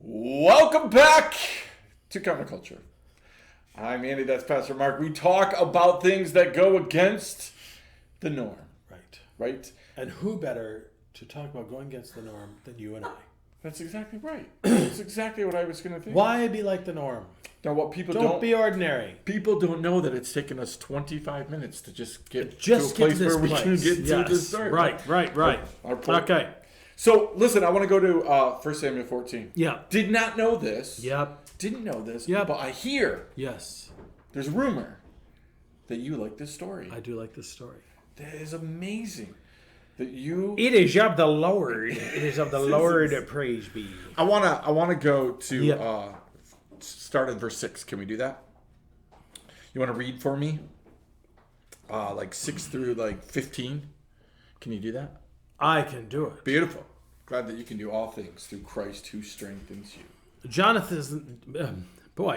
Welcome back to Counterculture. I'm Andy, that's Pastor Mark. We talk about things that go against the norm. Right? And who better to talk about going against the norm than you and I? That's exactly right. That's exactly what I was going to think. Why be like the norm? Now, what people Don't be ordinary. People don't know that it's taken us 25 minutes to just get to a place where we can get to this story. Right. Okay. So, listen, I want to go to 1 Samuel 14. Yeah. Did not know this. Yep. Didn't know this. Yep. But I hear Yes. there's a rumor that you like this story. I do like this story. That is amazing. That you... It is of the Lord. It is of the Lord, praise be. I wanna go to start at verse 6. Can we do that? You want to read for me? 6 through 15. Can you do that? I can do it. Beautiful. Glad that you can do all things through Christ who strengthens you. Jonathan's,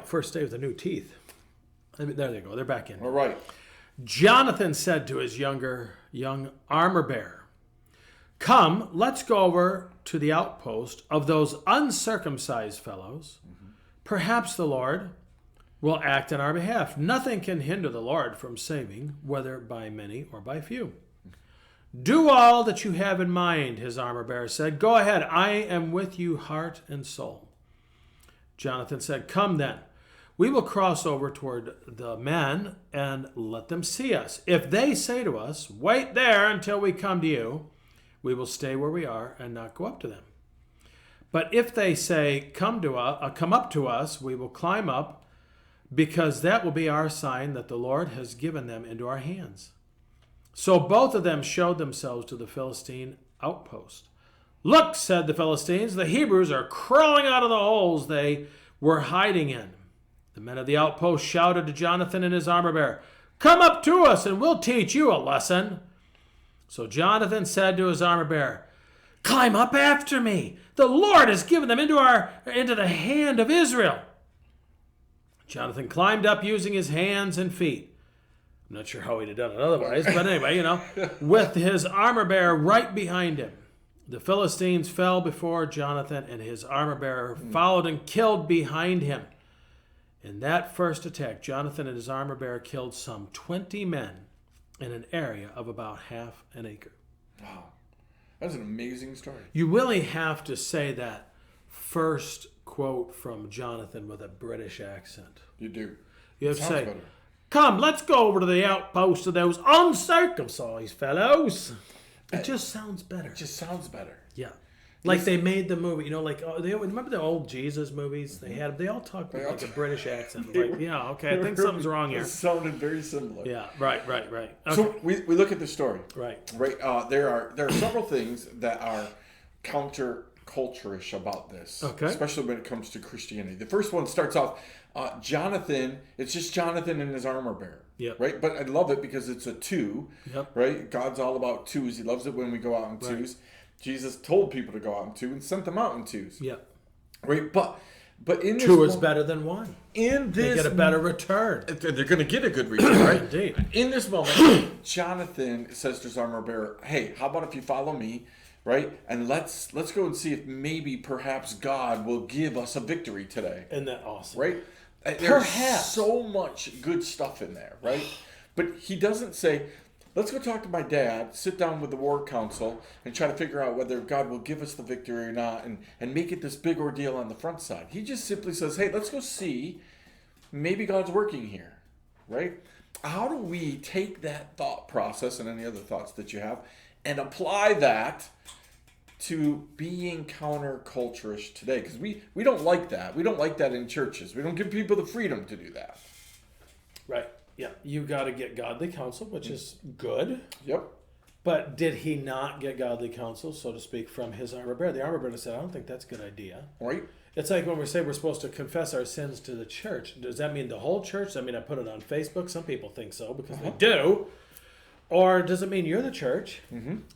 first day with the new teeth. There they go. They're back in. All right. Jonathan said to his young armor bearer, "Come, let's go over to the outpost of those uncircumcised fellows. Perhaps the Lord will act on our behalf. Nothing can hinder the Lord from saving, whether by many or by few." "Do all that you have in mind," his armor bearer said. "Go ahead. I am with you, heart and soul." Jonathan said, "Come then. We will cross over toward the men and let them see us. If they say to us, 'Wait there until we come to you,' we will stay where we are and not go up to them. But if they say, 'Come up to us,' we will climb up, because that will be our sign that the Lord has given them into our hands." So both of them showed themselves to the Philistine outpost. "Look," said the Philistines, "the Hebrews are crawling out of the holes they were hiding in." The men of the outpost shouted to Jonathan and his armor bearer, "Come up to us and we'll teach you a lesson." So Jonathan said to his armor bearer, "Climb up after me. The Lord has given them into the hand of Israel." Jonathan climbed up using his hands and feet. I'm not sure how he'd have done it otherwise, but anyway, with his armor bearer right behind him. The Philistines fell before Jonathan, and his armor bearer followed and killed behind him. In that first attack, Jonathan and his armor bearer killed some 20 men in an area of about half an acre. Wow. That's an amazing story. You really have to say that first quote from Jonathan with a British accent. You do. You have to say, better. "Come, let's go over to the outpost of those uncircumcised fellows." It just sounds better. It just sounds better. Yeah. Like they made the movie, remember the old Jesus movies? They all talked with like a British accent. I think something's wrong here. It sounded very similar. Yeah, right. Okay. So we look at the story. Right. There are several things that are counter-culture-ish about this. Okay. Especially when it comes to Christianity. The first one starts off, Jonathan, it's just Jonathan and his armor bearer. Yep. Right? But I love it because it's a two. Yep. Right? God's all about twos. He loves it when we go out in twos. Jesus told people to go out in two and sent them out in twos. Yep. Right? But in this two is better than one. In this, they get a better return. They're going to get a good return, right? Indeed. In this moment, Jonathan says to his armor bearer, "Hey, how about if you follow me, right? And let's go and see if maybe perhaps God will give us a victory today." Isn't that awesome? Right? There's so much good stuff in there, right? But he doesn't say, "Let's go talk to my dad, sit down with the war council, and try to figure out whether God will give us the victory or not, and make it this big ordeal on the front side." He just simply says, "Hey, let's go see. Maybe God's working here," right? How do we take that thought process and any other thoughts that you have and apply that to being counterculturish today? Because we don't like that. We don't like that in churches. We don't give people the freedom to do that. Right. Yeah. You got to get godly counsel, which is good. Yep. But did he not get godly counsel, so to speak, from his armor bearer? The armor bearer said, "I don't think that's a good idea." Right. It's like when we say we're supposed to confess our sins to the church. Does that mean the whole church? I mean, I put it on Facebook. Some people think so because they do. Or does it mean you're the church,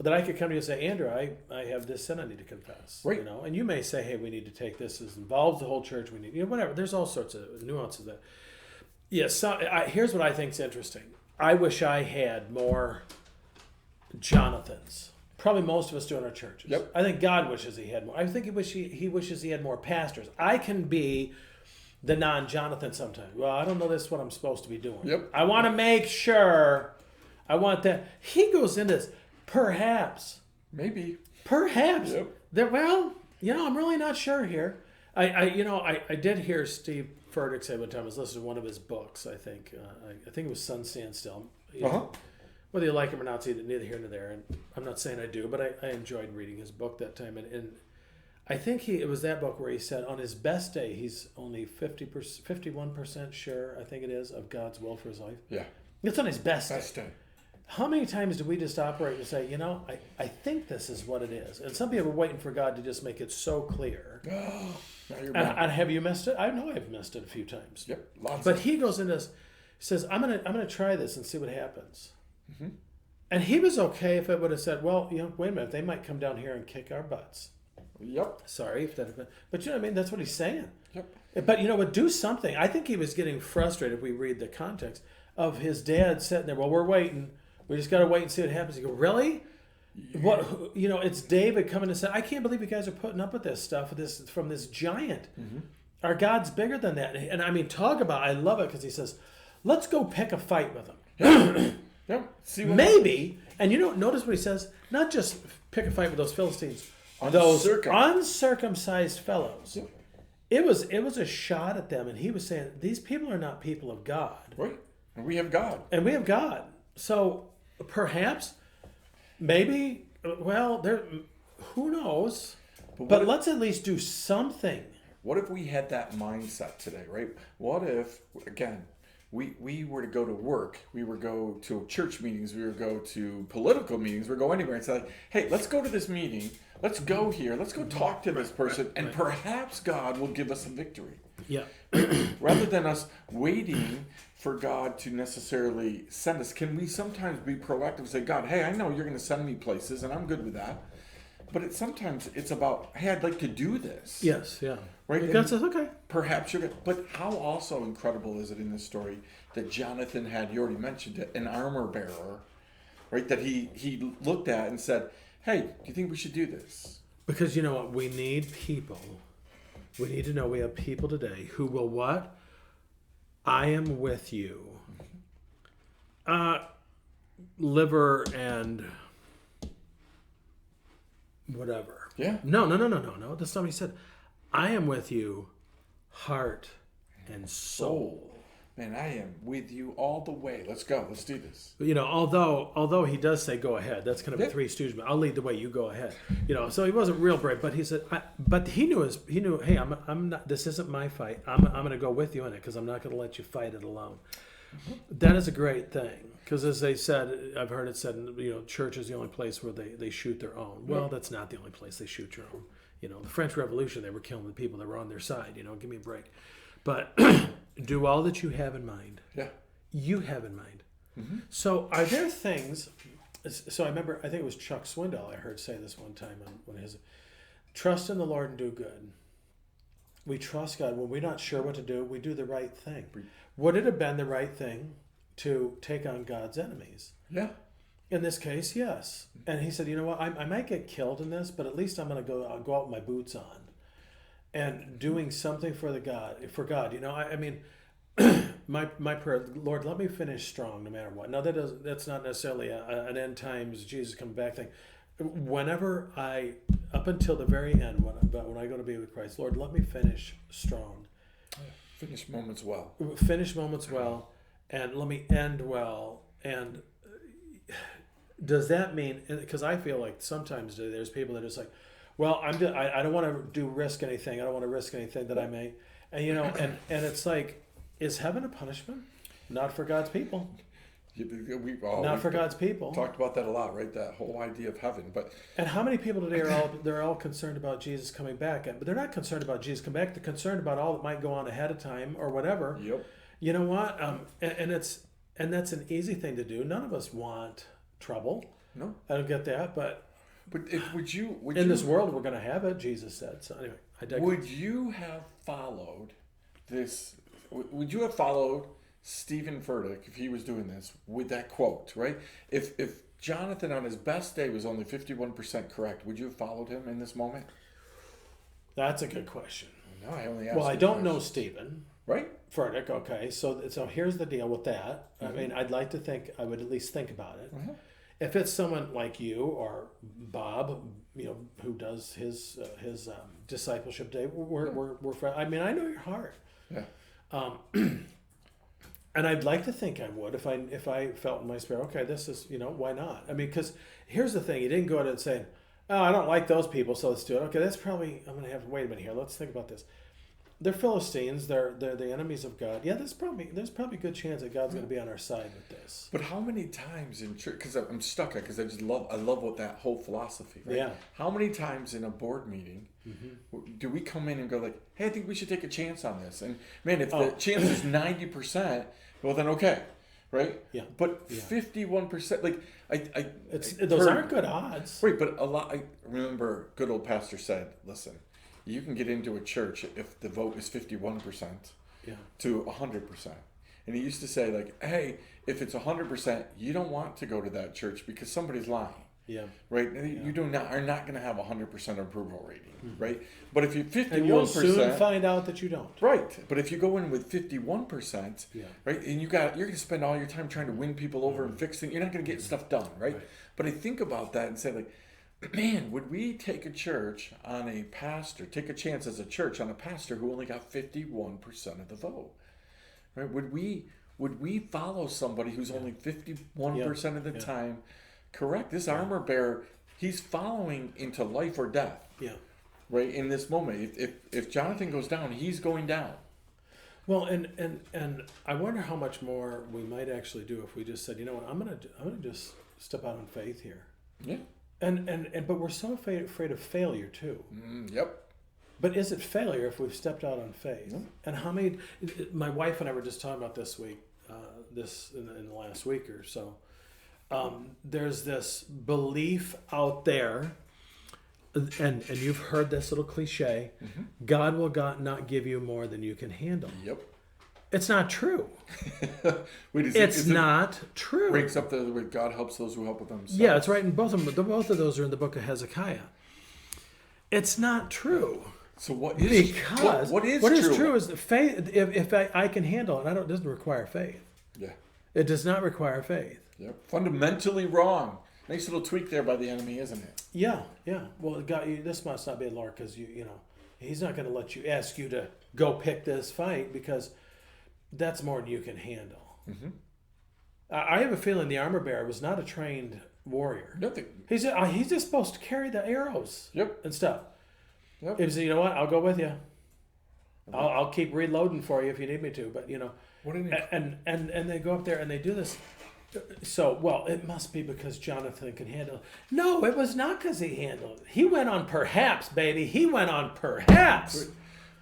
that I could come to you and say, "Andrew, I have this sin I need to confess." Right. And you may say, "Hey, we need to take this. This involves the whole church. We need, whatever." There's all sorts of nuances that. Yes. Here's what I think is interesting. I wish I had more Jonathans probably most of us do in our churches. Yep. I think God wishes he had more. I think he wishes he had more pastors. I can be the non-Jonathan sometimes. Well, I don't know this is what I'm supposed to be doing. Yep. I want to make sure. I want that. He goes into this. Perhaps. Maybe. Yep. Well, I'm really not sure here. I did hear Steve Furtick say one time, I was listening to one of his books, I think. I think it was Sun Stand Still. Whether you like him or not, it's neither here nor there. And I'm not saying I do, but I enjoyed reading his book that time. And I think it was that book where he said on his best day, he's only 51% sure, I think it is, of God's will for his life. Yeah. It's on his best day. How many times do we just operate and say, I think this is what it is? And some people are waiting for God to just make it so clear. Oh, now you're and have you missed it? I know I've missed it a few times. Yep, lots. But he goes into this, says, I'm gonna try this and see what happens. Mm-hmm. And he was okay if it would have said, well, wait a minute, they might come down here and kick our butts. Yep. Sorry if that had been, but you know what I mean? That's what he's saying. Yep. But do something. I think he was getting frustrated if we read the context of his dad sitting there. Well, we're waiting. We just got to wait and see what happens. You go, really? Yeah. What? It's David coming and saying, I can't believe you guys are putting up with this stuff from this giant. Mm-hmm. Our God's bigger than that. And I mean, talk about, I love it because he says, let's go pick a fight with him. Yeah. Yeah. See what maybe, and notice what he says, not just pick a fight with those Philistines, those uncircumcised fellows. Yeah. It was a shot at them, and he was saying, these people are not people of God. Right. And we have God. So perhaps, maybe, well, who knows? But let's at least do something. What if we had that mindset today, right? What if, again, we were to go to work, we were go to church meetings, we would go to political meetings, we would go anywhere and say, hey, let's go to this meeting, let's go here, let's go talk to this person, and perhaps God will give us a victory. Yeah. Rather than us waiting for God to necessarily send us, can we sometimes be proactive and say, God, hey, I know you're going to send me places, and I'm good with that. But sometimes it's about, hey, I'd like to do this. Yes, yeah. Right? God says, okay. Perhaps you're good. But how also incredible is it in this story that Jonathan had, you already mentioned it, an armor bearer, right? That he looked at and said, hey, do you think we should do this? Because you know what? We need people. We need to know we have people today who will what? I am with you. Liver and whatever. Yeah. No. That's not what he said. I am with you, heart and soul. Man, I am with you all the way. Let's go. Let's do this. Although he does say go ahead. That's kind of a Three Stooges. I'll lead the way. You go ahead. So he wasn't real brave, but he said. But he knew. Hey, I'm not. This isn't my fight. I'm going to go with you in it because I'm not going to let you fight it alone. Mm-hmm. That is a great thing because, as they said, I've heard it said, church is the only place where they shoot their own. Well, that's not the only place they shoot your own. The French Revolution, they were killing the people that were on their side. Give me a break. But do all that you have in mind. Yeah. You have in mind. Mm-hmm. So are there things... So I remember, I think it was Chuck Swindoll I heard say this one time on his... Trust in the Lord and do good. We trust God. When we're not sure what to do, we do the right thing. Would it have been the right thing to take on God's enemies? Yeah. In this case, yes. And he said, you know what, I might get killed in this, but at least I'm going to go out with my boots on. And doing something for God. I mean, my prayer, Lord, let me finish strong no matter what. Now, that's not necessarily an end times, Jesus coming back thing. Whenever up until the very end, when I go to be with Christ, Lord, let me finish strong. Finish moments well. Finish moments well, and let me end well. And does that mean, because I feel like sometimes there's people that are just like, well, I don't want to risk anything. I don't want to risk anything that I may. And, and it's like, is heaven a punishment? Not for God's people. Not for God's people. Talked about that a lot, right? That whole idea of heaven. And how many people today they're all concerned about Jesus coming back, but they're not concerned about Jesus coming back. They're concerned about all that might go on ahead of time or whatever. Yep. You know what? And that's an easy thing to do. None of us want trouble. No, I don't get that, but would you this world we're going to have it, Jesus said. So anyway, I digress. Would you have followed this? Would you have followed Stephen Furtick if he was doing this with that quote? Right? If Jonathan on his best day was only 51% correct, would you have followed him in this moment? That's a good question. No, I only asked. Well, I don't know Stephen Right? Furtick. Okay, so here's the deal with that. I mean, I'd like to think I would at least think about it. If it's someone like you or Bob, who does his discipleship day, we're friends. I mean, I know your heart. Yeah. And I'd like to think I would if I felt in my spirit, okay, this is, why not? I mean, because here's the thing. You didn't go out and say, oh, I don't like those people, so let's do it. Okay, that's probably, I'm going to have to wait a minute here. Let's think about this. They're Philistines. They're the enemies of God. Yeah, there's probably a good chance that God's going to be on our side with this. But how many times in church, because I'm stuck, because I love what that whole philosophy, right? Yeah. How many times in a board meeting do we come in and go like, hey, I think we should take a chance on this? And man, if the chance is 90%, well then okay, right? Yeah. But 51%, like those aren't good odds. Right, but I remember good old pastor said, listen, you can get into a church if the vote is 51% to 100%. And he used to say, like, hey, if it's 100%, you don't want to go to that church because somebody's lying. Yeah. Right? You are not going to have 100% approval rating, right? But if you're 51%... And you'll soon find out that you don't. Right. But if you go in with 51%, right, and you're going to spend all your time trying to win people over and fix things, you're not going to get stuff done, right? But I think about that and say, like, man, would we take a chance as a church on a pastor who only got 51% of the vote? Right? Would we follow somebody who's only 51% of the time correct? This armor bearer, he's following into life or death. Yeah. Right? In this moment. If Jonathan goes down, he's going down. Well, and I wonder how much more we might actually do if we just said, you know what, I'm gonna just step out on faith here. Yeah. But we're so afraid of failure too. Yep. But is it failure if we've stepped out on faith? Yep. And how many? My wife and I were just talking about this week, in the last week or so. There's this belief out there, and you've heard this little cliche: God will not give you more than you can handle. Yep. It's not true. Wait, it's not true. Breaks up the word God helps those who help with themselves. Yeah, it's right in both of them. Both of those are in the book of Hezekiah. It's not true. So what is what is true is the faith. If I can handle it, it doesn't require faith. Yeah. It does not require faith. Yep. Fundamentally wrong. Nice little tweak there by the enemy, isn't it? Yeah. Well, God, this must not be the Lord because He's not going to ask you to go pick this fight because that's more than you can handle. I have a feeling the armor bearer was not a trained warrior. Nothing. He's just supposed to carry the arrows. Yep. And stuff. Yep. He said, you know what? I'll go with you. I'll keep reloading for you if you need me to. But what and they go up there and they do this. So, well, it must be because Jonathan can handle it. No, it was not because he handled it. He went on perhaps, baby. He went on perhaps.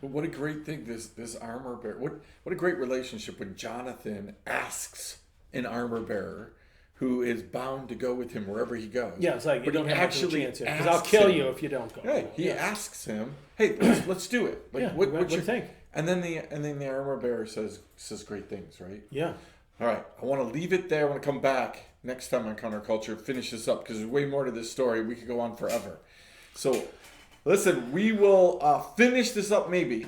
But what a great thing this armor bearer. What a great relationship when Jonathan asks an armor bearer who is bound to go with him wherever he goes. Yeah, it's like, but you don't have a chance here because I'll kill you if you don't go. Right. He asks him, "Hey, let's do it." Like, what do you think? And then the armor bearer says great things, right? Yeah. All right. I want to leave it there. I want to come back next time on Counterculture, finish this up because there's way more to this story. We could go on forever. So, listen, we will finish this up maybe,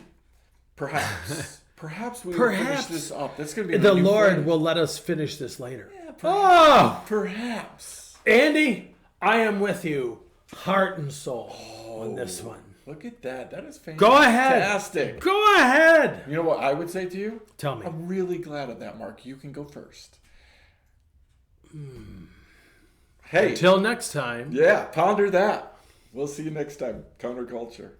perhaps. Perhaps we will finish this up. That's going to be the Lord will let us finish this later. Yeah, perhaps. Andy, I am with you, heart and soul, on this one. Look at that. That is fantastic. Go ahead. Fantastic. Go ahead. You know what I would say to you? Tell me. I'm really glad of that, Mark. You can go first. Hey. Until next time. Yeah, ponder that. We'll see you next time. Counterculture.